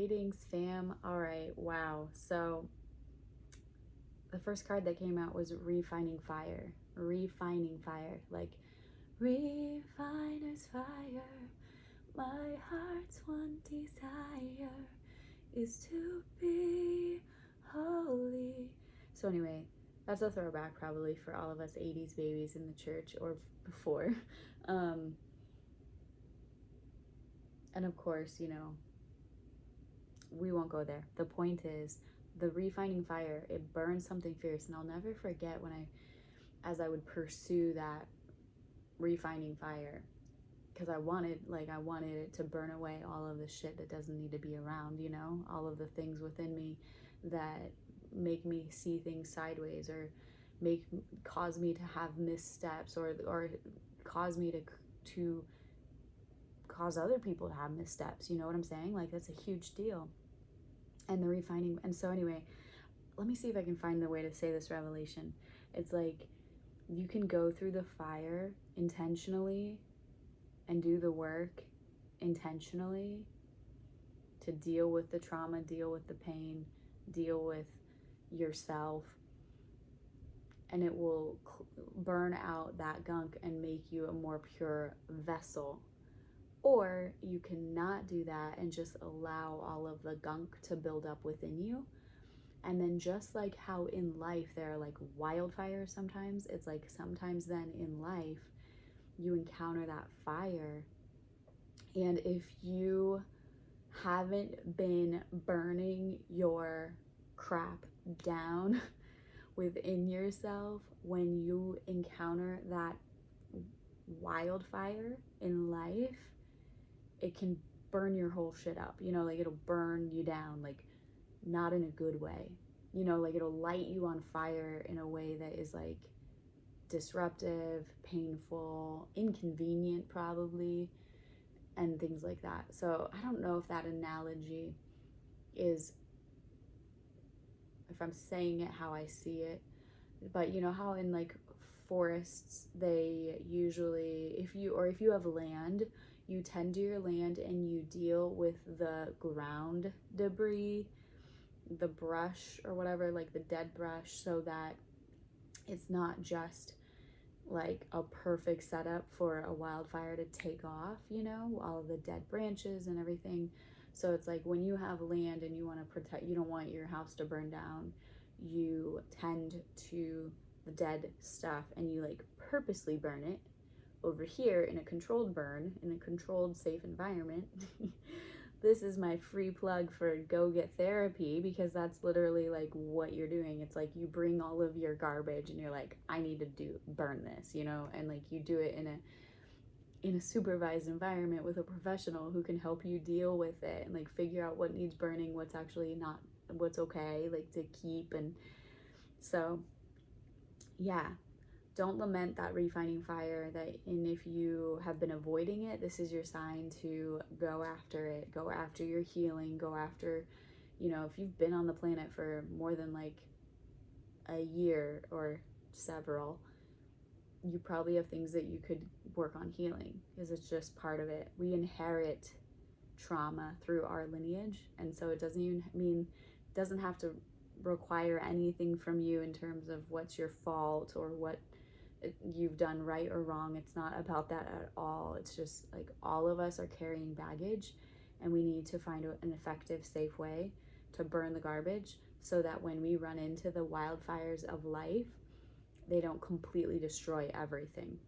Greetings, fam. All right, wow. So the first card that came out was Refining Fire. Refining Fire. Like, refiner's fire. My heart's one desire is to be holy. So anyway, that's a throwback probably for all of us 80s babies in the church or before. And of course, we won't go there. The point is, the refining fire, it burns something fierce. And I'll never forget as I would pursue that refining fire, because I wanted it to burn away all of the shit that doesn't need to be around, all of the things within me that make me see things sideways, or cause me to have missteps, or cause me to cause other people to have missteps. You know what I'm saying? Like, that's a huge deal. And the refining. And so anyway, let me see if I can find the way to say this revelation. It's like, you can go through the fire intentionally and do the work intentionally to deal with the trauma, deal with the pain, deal with yourself, and it will burn out that gunk and make you a more pure vessel. Or you cannot do that and just allow all of the gunk to build up within you. And then, just like how in life there are like wildfires sometimes, it's like sometimes then in life you encounter that fire, and if you haven't been burning your crap down within yourself, when you encounter that wildfire in life, it can burn your whole shit up. Like, it'll burn you down, like, not in a good way. Like, it'll light you on fire in a way that is like disruptive, painful, inconvenient probably, and things like that. So I don't know if that analogy is, if I'm saying it how I see it, but you know how in like forests, they usually, if you have land, you tend to your land and you deal with the ground debris, the brush or whatever, like the dead brush, so that it's not just like a perfect setup for a wildfire to take off, all of the dead branches and everything. So it's like, when you have land and you want to protect, you don't want your house to burn down, you tend to the dead stuff and you like purposely burn it. Over here, in a controlled burn, in a controlled, safe environment, this is my free plug for Go Get Therapy, because that's literally like what you're doing. It's like, you bring all of your garbage and you're like, I need to burn this, and like you do it in a supervised environment with a professional who can help you deal with it and like figure out what needs burning, what's actually not, what's okay, like to keep. And so, yeah, don't lament that refining fire, and if you have been avoiding it, this is your sign to go after it, go after your healing, go after, if you've been on the planet for more than like a year or several, you probably have things that you could work on healing, because it's just part of it. We inherit trauma through our lineage, and so it doesn't have to require anything from you in terms of what's your fault or what you've done right or wrong. It's not about that at all. It's just like, all of us are carrying baggage, and we need to find an effective, safe way to burn the garbage, so that when we run into the wildfires of life, they don't completely destroy everything.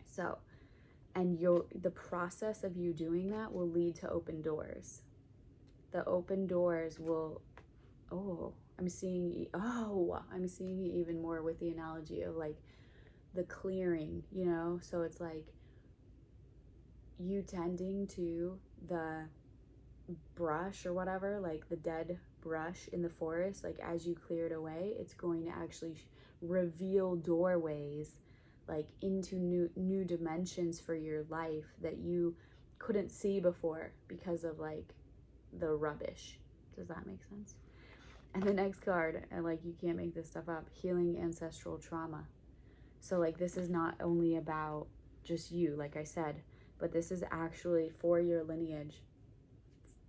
So, and the process of you doing that will lead to open doors. The open doors will, I'm seeing it even more with the analogy of like the clearing, so it's like you tending to the brush or whatever, like the dead brush in the forest, like as you clear it away, it's going to actually reveal doorways like into new dimensions for your life that you couldn't see before because of like the rubbish. Does that make sense? And the next card, and like, you can't make this stuff up, healing ancestral trauma. So like, this is not only about just you, like I said, but this is actually for your lineage,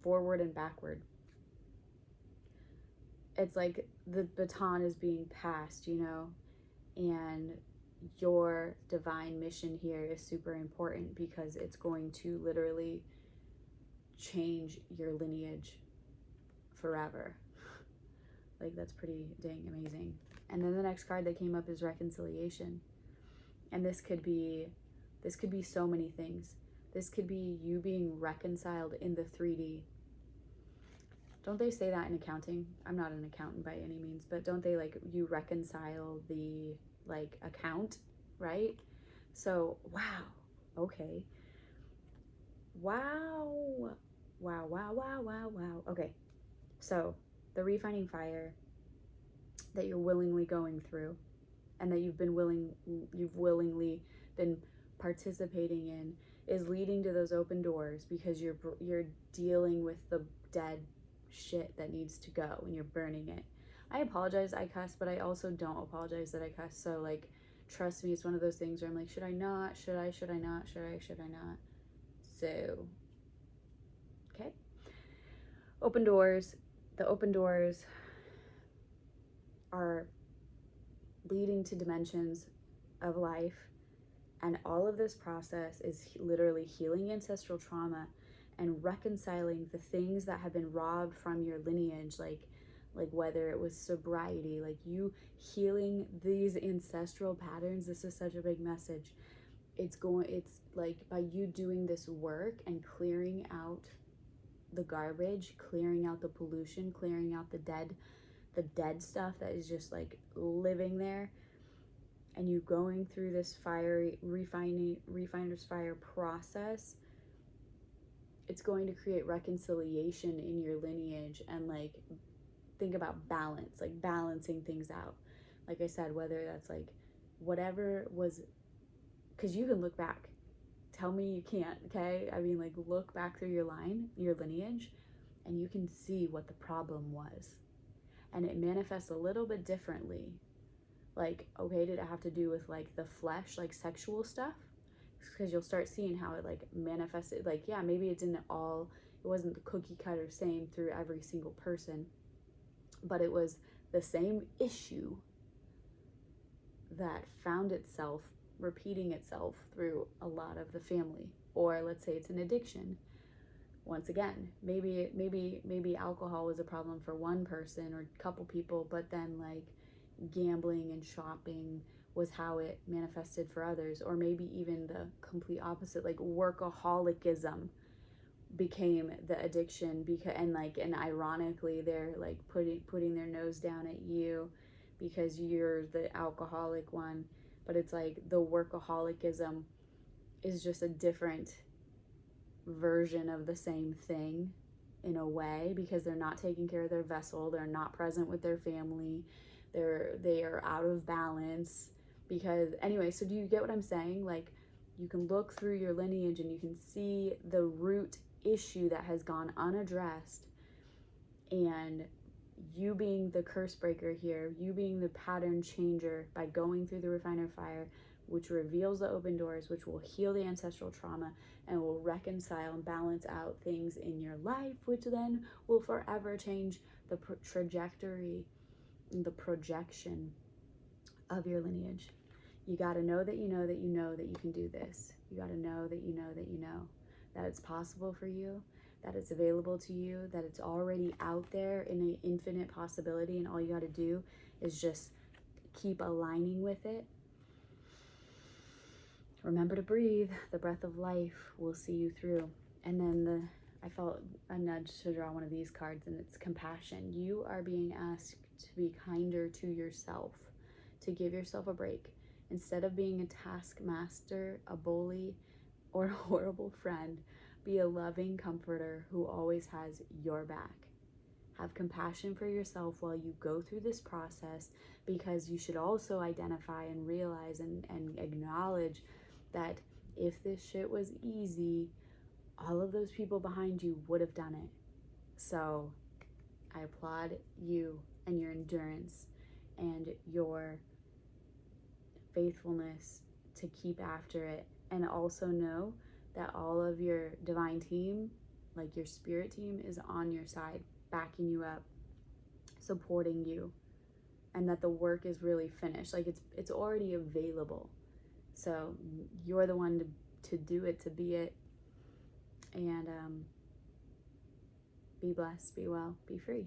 forward and backward. It's like the baton is being passed, you know, and your divine mission here is super important because it's going to literally change your lineage forever. Like, that's pretty dang amazing. And then the next card that came up is reconciliation. And this could be so many things. This could be you being reconciled in the 3D. Don't they say that in accounting? I'm not an accountant by any means, but don't they, like, you reconcile the, like, account, right? So, wow. Okay. Wow. Wow, wow, wow, wow, wow. Okay. So, the refining fire that you're willingly going through and that you've willingly been participating in is leading to those open doors because you're dealing with the dead shit that needs to go and you're burning it. I apologize I cuss, but I also don't apologize that I cuss. So, like, trust me, it's one of those things where I'm like, should I not? Should I not? Should I not? So, okay. Open doors. The open doors are leading to dimensions of life, and all of this process is literally healing ancestral trauma and reconciling the things that have been robbed from your lineage, like whether it was sobriety, like you healing these ancestral patterns. This is such a big message. It's like by you doing this work and clearing out the garbage, clearing out the pollution, clearing out the dead stuff that is just like living there, and you going through this refiner's fire process, it's going to create reconciliation in your lineage. And like, think about balance, like balancing things out. Like I said, whether that's like whatever was, because you can look back. Tell me you can't, okay? I mean, like, look back through your lineage, and you can see what the problem was. And it manifests a little bit differently. Like, okay, did it have to do with like the flesh, like sexual stuff? Because you'll start seeing how it like manifested. Like, yeah, maybe it wasn't the cookie cutter same through every single person, but it was the same issue that found itself repeating itself through a lot of the family. Or let's say it's an addiction. Once again, maybe alcohol was a problem for one person or a couple people, but then like gambling and shopping was how it manifested for others. Or maybe even the complete opposite, like workaholicism became the addiction, and ironically they're like putting their nose down at you because you're the alcoholic one. But it's like the workaholicism is just a different version of the same thing in a way, because they're not taking care of their vessel, they're not present with their family, they are out of balance. Because anyway, so do you get what I'm saying? Like, you can look through your lineage and you can see the root issue that has gone unaddressed, and you being the curse breaker here, you being the pattern changer by going through the refiner fire, which reveals the open doors, which will heal the ancestral trauma and will reconcile and balance out things in your life, which then will forever change the trajectory and the projection of your lineage. You got to know that you know that you know that you can do this. You got to know that you know that you know that it's possible for you, that it's available to you, that it's already out there in an infinite possibility, and all you got to do is just keep aligning with it. Remember to breathe. The breath of life will see you through. And then I felt a nudge to draw one of these cards, and it's compassion. You are being asked to be kinder to yourself, to give yourself a break. Instead of being a taskmaster, a bully, or a horrible friend, be a loving comforter who always has your back. Have compassion for yourself while you go through this process, because you should also identify and realize and acknowledge that if this shit was easy, all of those people behind you would have done it. So I applaud you and your endurance and your faithfulness to keep after it. And also know that all of your divine team, like your spirit team is on your side, backing you up, supporting you, and that the work is really finished. Like it's already available. So you're the one to do it, to be it. And be blessed, be well, be free.